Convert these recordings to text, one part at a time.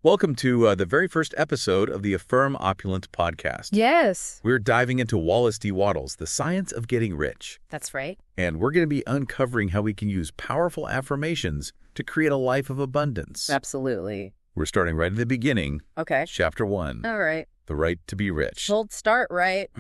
Welcome to the very first episode of the Affirm Opulence podcast. Yes. We're diving into Wallace D. Wattles, the science of getting rich. That's right. And we're going to be uncovering how we can use powerful affirmations to create a life of abundance. Absolutely. We're starting right at the beginning. Okay. Chapter 1. All right. The right to be rich. Bold start, right?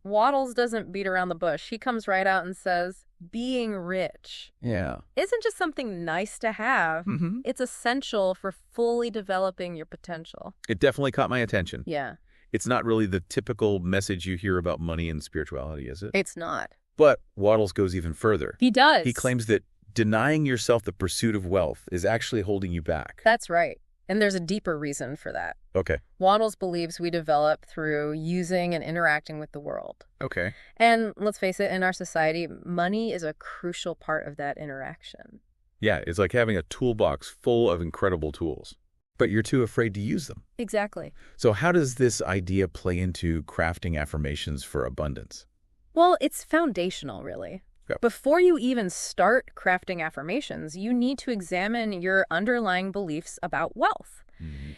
Wattles doesn't beat around the bush. He comes right out and says, being rich isn't just something nice to have. It's essential for fully developing your potential. It definitely caught my attention. Yeah. It's not really the typical message you hear about money and spirituality, is it? It's not. But Wattles goes even further. He does. He claims that denying yourself the pursuit of wealth is actually holding you back. That's right. And there's a deeper reason for that. Okay. Wattles believes we develop through using and interacting with the world. Okay. And let's face it, in our society, money is a crucial part of that interaction. Yeah, it's like having a toolbox full of incredible tools, but you're too afraid to use them. Exactly. So how does this idea play into crafting affirmations for abundance? Well, it's foundational, really. Yep. Before you even start crafting affirmations, you need to examine your underlying beliefs about wealth.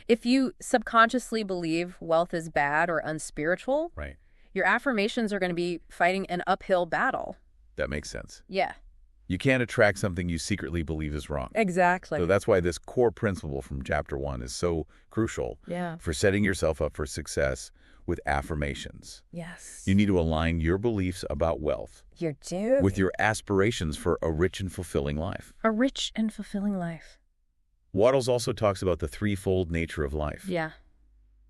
If you subconsciously believe wealth is bad or unspiritual, Right. your affirmations are going to be fighting an uphill battle. That makes sense. Yeah. You can't attract something you secretly believe is wrong. Exactly. So that's why this core principle from Chapter 1 is so crucial for setting yourself up for success with affirmations. Yes. You need to align your beliefs about wealth You do. with your aspirations for a rich and fulfilling life. A rich and fulfilling life. Wattles also talks about the threefold nature of life. Yeah,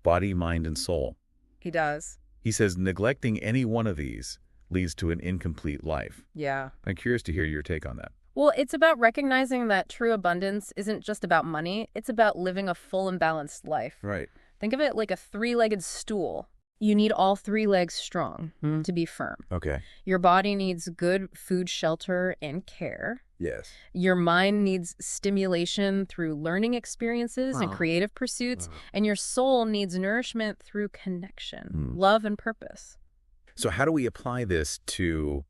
Body, mind, and soul. he does. He says neglecting any one of these leads to an incomplete life. Yeah. I'm curious to hear your take on that. Well, it's about recognizing that true abundance isn't just about money. It's about living a full and balanced life. Right. Think of it like a three-legged stool. You need all three legs strong to be firm. Okay. Your body needs good food, shelter, and care. Yes. Your mind needs stimulation through learning experiences and creative pursuits. And your soul needs nourishment through connection, love, and purpose. So how do we apply this to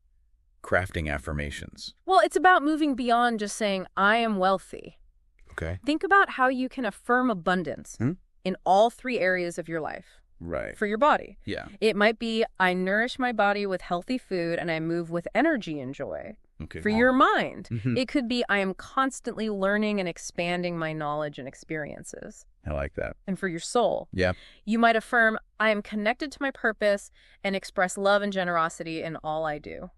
crafting affirmations? Well, it's about moving beyond just saying, I am wealthy. Okay. Think about how you can affirm abundance in all three areas of your life. Right. For your body. Yeah. It might be, I nourish my body with healthy food and I move with energy and joy. Okay. For your mind, it could be, I am constantly learning and expanding my knowledge and experiences. I like that. And for your soul, Yeah. you might affirm, I am connected to my purpose and express love and generosity in all I do.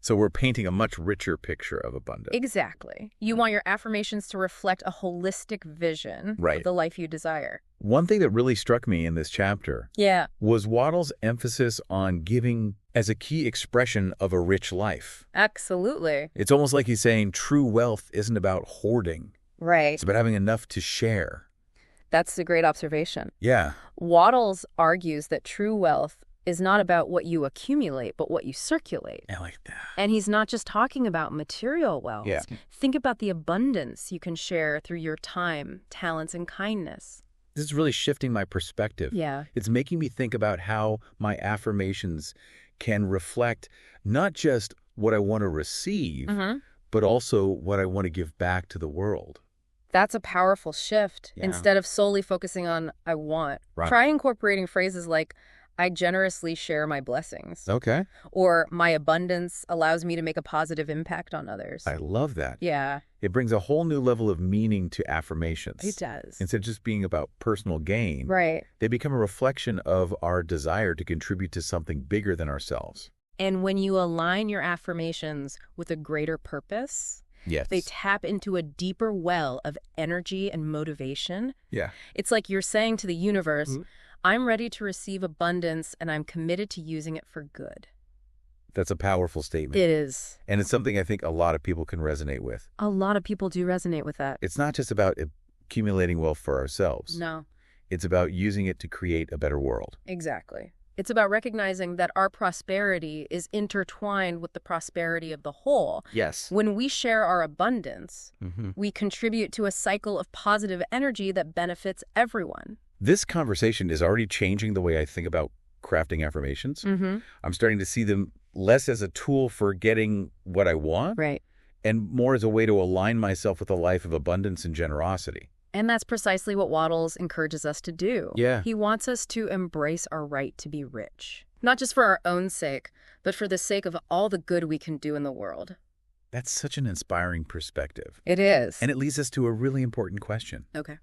So we're painting a much richer picture of abundance. Exactly. You want your affirmations to reflect a holistic vision Right. of the life you desire. One thing that really struck me in this chapter Yeah. was Wattles' emphasis on giving as a key expression of a rich life. Absolutely. It's almost like he's saying true wealth isn't about hoarding. Right. It's about having enough to share. That's a great observation. Yeah. Wattles argues that true wealth is not about what you accumulate, but what you circulate. I like that. And he's not just talking about material wealth. Yeah. Think about the abundance you can share through your time, talents, and kindness. This is really shifting my perspective. Yeah. It's making me think about how my affirmations can reflect not just what I want to receive, but also what I want to give back to the world. That's a powerful shift. Yeah. Instead of solely focusing on I want. Right. Try incorporating phrases like, I generously share my blessings. Okay. Or my abundance allows me to make a positive impact on others. I love that. Yeah, It brings a whole new level of meaning to affirmations. it does. Instead of just being about personal gain, Right. they become a reflection of our desire to contribute to something bigger than ourselves. And when you align your affirmations with a greater purpose, Yes. they tap into a deeper well of energy and motivation. Yeah. It's like you're saying to the universe, I'm ready to receive abundance and I'm committed to using it for good. That's a powerful statement. It is. And it's something I think a lot of people can resonate with. A lot of people do resonate with that. It's not just about accumulating wealth for ourselves. No, It's about using it to create a better world. exactly. It's about recognizing that our prosperity is intertwined with the prosperity of the whole. Yes. When we share our abundance, we contribute to a cycle of positive energy that benefits everyone. This conversation is already changing the way I think about crafting affirmations. I'm starting to see them less as a tool for getting what I want Right. and more as a way to align myself with a life of abundance and generosity. And that's precisely what Waddles encourages us to do. Yeah. He wants us to embrace our right to be rich. Not just for our own sake, but for the sake of all the good we can do in the world. That's such an inspiring perspective. It is. And it leads us to a really important question. Okay.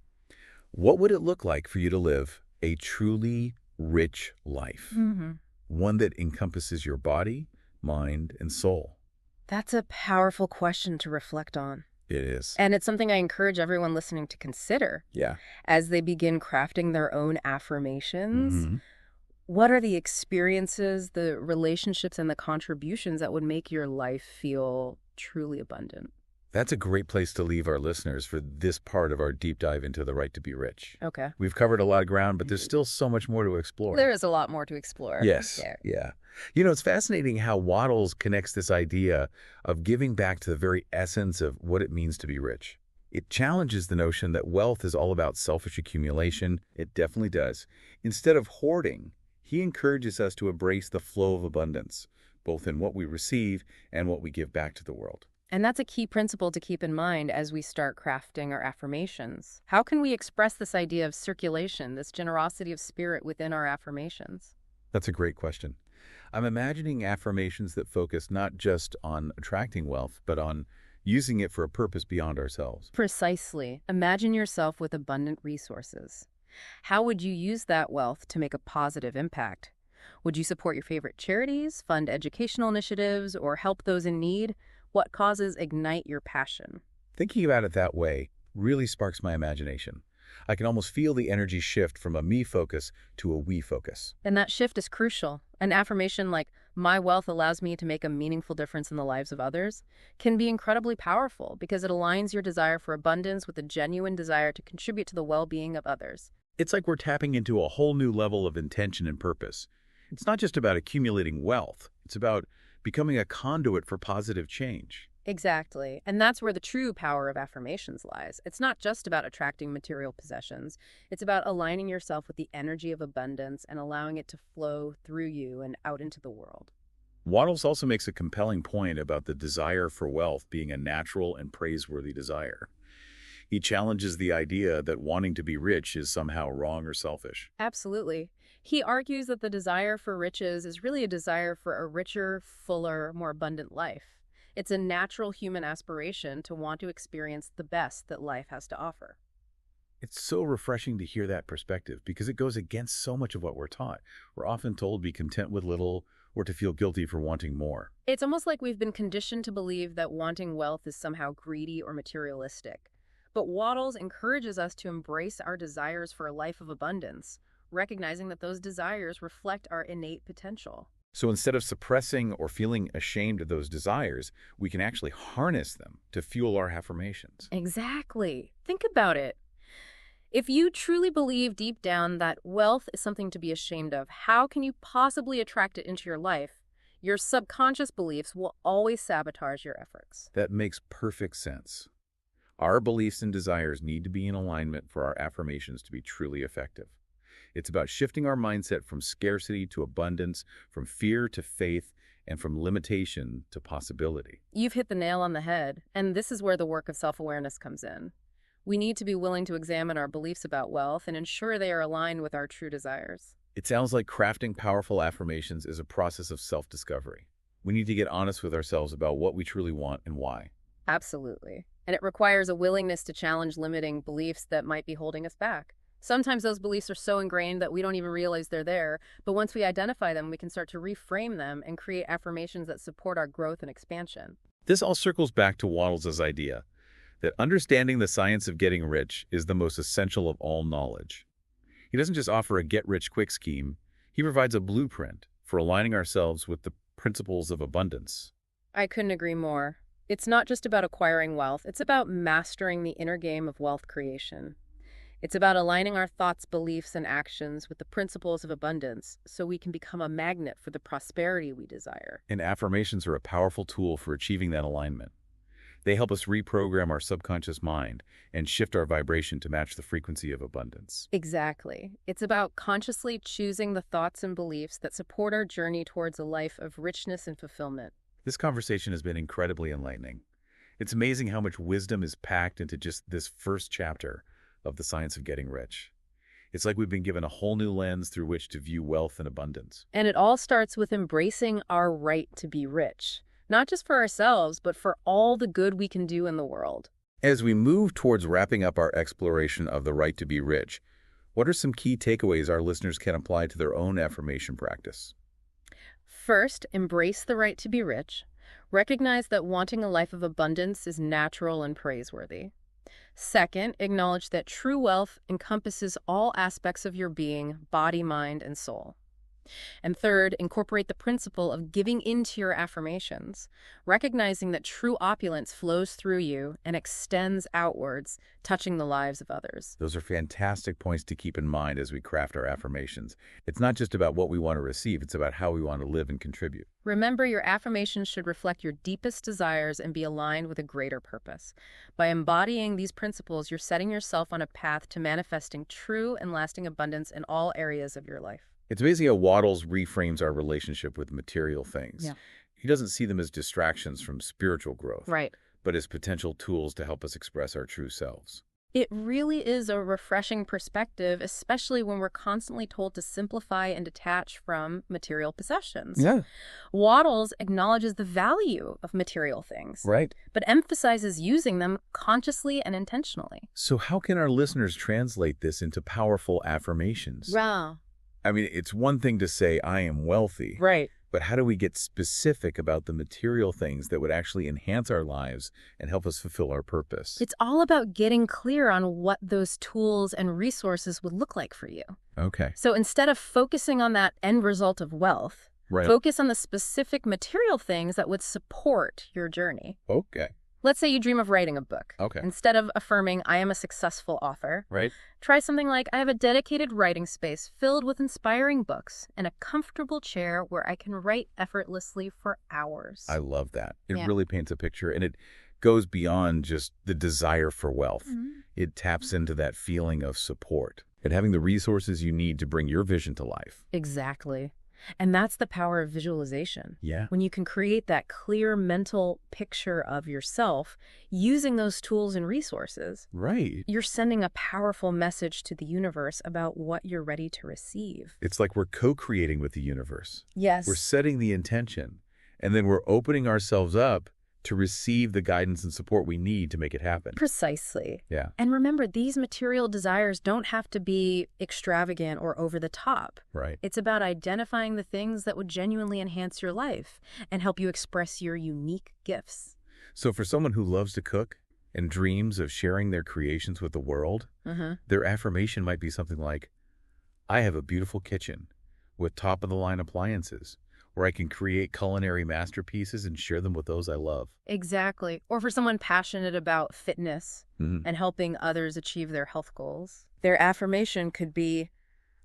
What would it look like for you to live a truly rich life? One that encompasses your body, mind, and soul? That's a powerful question to reflect on. It is. And it's something I encourage everyone listening to consider. Yeah. As they begin crafting their own affirmations. What are the experiences, the relationships, and the contributions that would make your life feel truly abundant? That's a great place to leave our listeners for this part of our deep dive into the right to be rich. Okay. We've covered a lot of ground, but there's still so much more to explore. There is a lot more to explore. Yes. Yeah. It's fascinating how Waddles connects this idea of giving back to the very essence of what it means to be rich. It challenges the notion that wealth is all about selfish accumulation. It definitely does. Instead of hoarding, he encourages us to embrace the flow of abundance, both in what we receive and what we give back to the world. And that's a key principle to keep in mind as we start crafting our affirmations. How can we express this idea of circulation, this generosity of spirit within our affirmations? That's a great question. I'm imagining affirmations that focus not just on attracting wealth, but on using it for a purpose beyond ourselves. Precisely. Imagine yourself with abundant resources. How would you use that wealth to make a positive impact? Would you support your favorite charities, fund educational initiatives, or help those in need? What causes ignite your passion? Thinking about it that way really sparks my imagination. I can almost feel the energy shift from a me focus to a we focus. And that shift is crucial. An affirmation like, "My wealth allows me to make a meaningful difference in the lives of others," can be incredibly powerful because it aligns your desire for abundance with a genuine desire to contribute to the well-being of others. It's like we're tapping into a whole new level of intention and purpose. It's not just about accumulating wealth. It's about becoming a conduit for positive change. Exactly. And that's where the true power of affirmations lies. It's not just about attracting material possessions. It's about aligning yourself with the energy of abundance and allowing it to flow through you and out into the world. Waddles also makes a compelling point about the desire for wealth being a natural and praiseworthy desire. He challenges the idea that wanting to be rich is somehow wrong or selfish. Absolutely. He argues that the desire for riches is really a desire for a richer, fuller, more abundant life. It's a natural human aspiration to want to experience the best that life has to offer. It's so refreshing to hear that perspective because it goes against so much of what we're taught. We're often told to be content with little or to feel guilty for wanting more. It's almost like we've been conditioned to believe that wanting wealth is somehow greedy or materialistic. But Waddles encourages us to embrace our desires for a life of abundance, recognizing that those desires reflect our innate potential. So instead of suppressing or feeling ashamed of those desires, we can actually harness them to fuel our affirmations. Exactly. Think about it. If you truly believe deep down that wealth is something to be ashamed of, how can you possibly attract it into your life? Your subconscious beliefs will always sabotage your efforts. That makes perfect sense. Our beliefs and desires need to be in alignment for our affirmations to be truly effective. It's about shifting our mindset from scarcity to abundance, from fear to faith, and from limitation to possibility. You've hit the nail on the head, and this is where the work of self-awareness comes in. We need to be willing to examine our beliefs about wealth and ensure they are aligned with our true desires. It sounds like crafting powerful affirmations is a process of self-discovery. We need to get honest with ourselves about what we truly want and why. Absolutely. And it requires a willingness to challenge limiting beliefs that might be holding us back. Sometimes those beliefs are so ingrained that we don't even realize they're there, but once we identify them, we can start to reframe them and create affirmations that support our growth and expansion. This all circles back to Waddles' idea that understanding the science of getting rich is the most essential of all knowledge. He doesn't just offer a get-rich-quick scheme, he provides a blueprint for aligning ourselves with the principles of abundance. I couldn't agree more. It's not just about acquiring wealth, it's about mastering the inner game of wealth creation. It's about aligning our thoughts, beliefs, and actions with the principles of abundance so we can become a magnet for the prosperity we desire. And affirmations are a powerful tool for achieving that alignment. They help us reprogram our subconscious mind and shift our vibration to match the frequency of abundance. Exactly. It's about consciously choosing the thoughts and beliefs that support our journey towards a life of richness and fulfillment. This conversation has been incredibly enlightening. It's amazing how much wisdom is packed into just this first chapter of the science of getting rich. It's like we've been given a whole new lens through which to view wealth and abundance. And it all starts with embracing our right to be rich, not just for ourselves, but for all the good we can do in the world. As we move towards wrapping up our exploration of the right to be rich, what are some key takeaways our listeners can apply to their own affirmation practice? First, embrace the right to be rich. Recognize that wanting a life of abundance is natural and praiseworthy. Second, acknowledge that true wealth encompasses all aspects of your being, body, mind, and soul. And third, incorporate the principle of giving into your affirmations, recognizing that true opulence flows through you and extends outwards, touching the lives of others. Those are fantastic points to keep in mind as we craft our affirmations. It's not just about what we want to receive, it's about how we want to live and contribute. Remember, your affirmations should reflect your deepest desires and be aligned with a greater purpose. By embodying these principles, you're setting yourself on a path to manifesting true and lasting abundance in all areas of your life. It's amazing how Wattles reframes our relationship with material things. Yeah. He doesn't see them as distractions from spiritual growth, Right. but as potential tools to help us express our true selves. It really is a refreshing perspective, especially when we're constantly told to simplify and detach from material possessions. Yeah. Wattles acknowledges the value of material things, Right. but emphasizes using them consciously and intentionally. So how can our listeners translate this into powerful affirmations? Wow. I mean, it's one thing to say, I am wealthy. Right. But how do we get specific about the material things that would actually enhance our lives and help us fulfill our purpose? It's all about getting clear on what those tools and resources would look like for you. Okay. So instead of focusing on that end result of wealth, Right. focus on the specific material things that would support your journey. Okay. Let's say you dream of writing a book. Okay. Instead of affirming, I am a successful author, Right. try something like, I have a dedicated writing space filled with inspiring books and a comfortable chair where I can write effortlessly for hours. I love that. It Yeah. really paints a picture, and it goes beyond just the desire for wealth. Mhm. It taps into that feeling of support and having the resources you need to bring your vision to life. Exactly. And that's the power of visualization. Yeah. When you can create that clear mental picture of yourself using those tools and resources, Right. you're sending a powerful message to the universe about what you're ready to receive. It's like we're co-creating with the universe. Yes. We're setting the intention, and then we're opening ourselves up to receive the guidance and support we need to make it happen. Precisely. Yeah. And remember, these material desires don't have to be extravagant or over the top. Right. It's about identifying the things that would genuinely enhance your life and help you express your unique gifts. So for someone who loves to cook and dreams of sharing their creations with the world, their affirmation might be something like, I have a beautiful kitchen with top-of-the-line appliances where I can create culinary masterpieces and share them with those I love. Exactly. Or for someone passionate about fitness and helping others achieve their health goals. Their affirmation could be,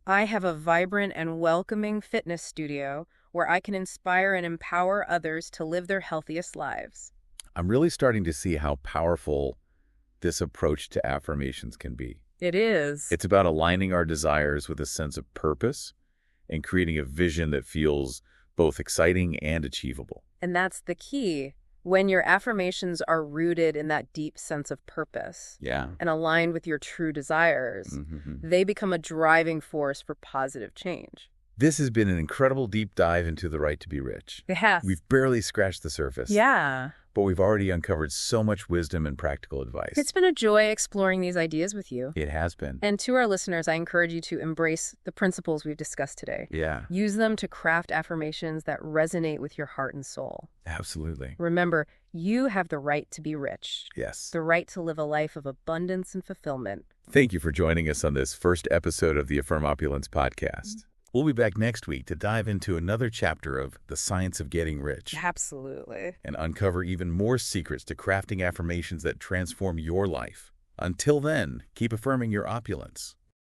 I have a vibrant and welcoming fitness studio where I can inspire and empower others to live their healthiest lives. I'm really starting to see how powerful this approach to affirmations can be. It is. It's about aligning our desires with a sense of purpose and creating a vision that feels both exciting and achievable. And that's the key. When your affirmations are rooted in that deep sense of purpose and aligned with your true desires, they become a driving force for positive change. This has been an incredible deep dive into the right to be rich. It has. We've barely scratched the surface. Yeah. But we've already uncovered so much wisdom and practical advice. It's been a joy exploring these ideas with you. It has been. And to our listeners, I encourage you to embrace the principles we've discussed today. Yeah. Use them to craft affirmations that resonate with your heart and soul. Absolutely. Remember, you have the right to be rich. Yes. The right to live a life of abundance and fulfillment. Thank you for joining us on this first episode of the Affirm Opulence podcast. We'll be back next week to dive into another chapter of The Science of Getting Rich Absolutely. and uncover even more secrets to crafting affirmations that transform your life. Until then, keep affirming your opulence.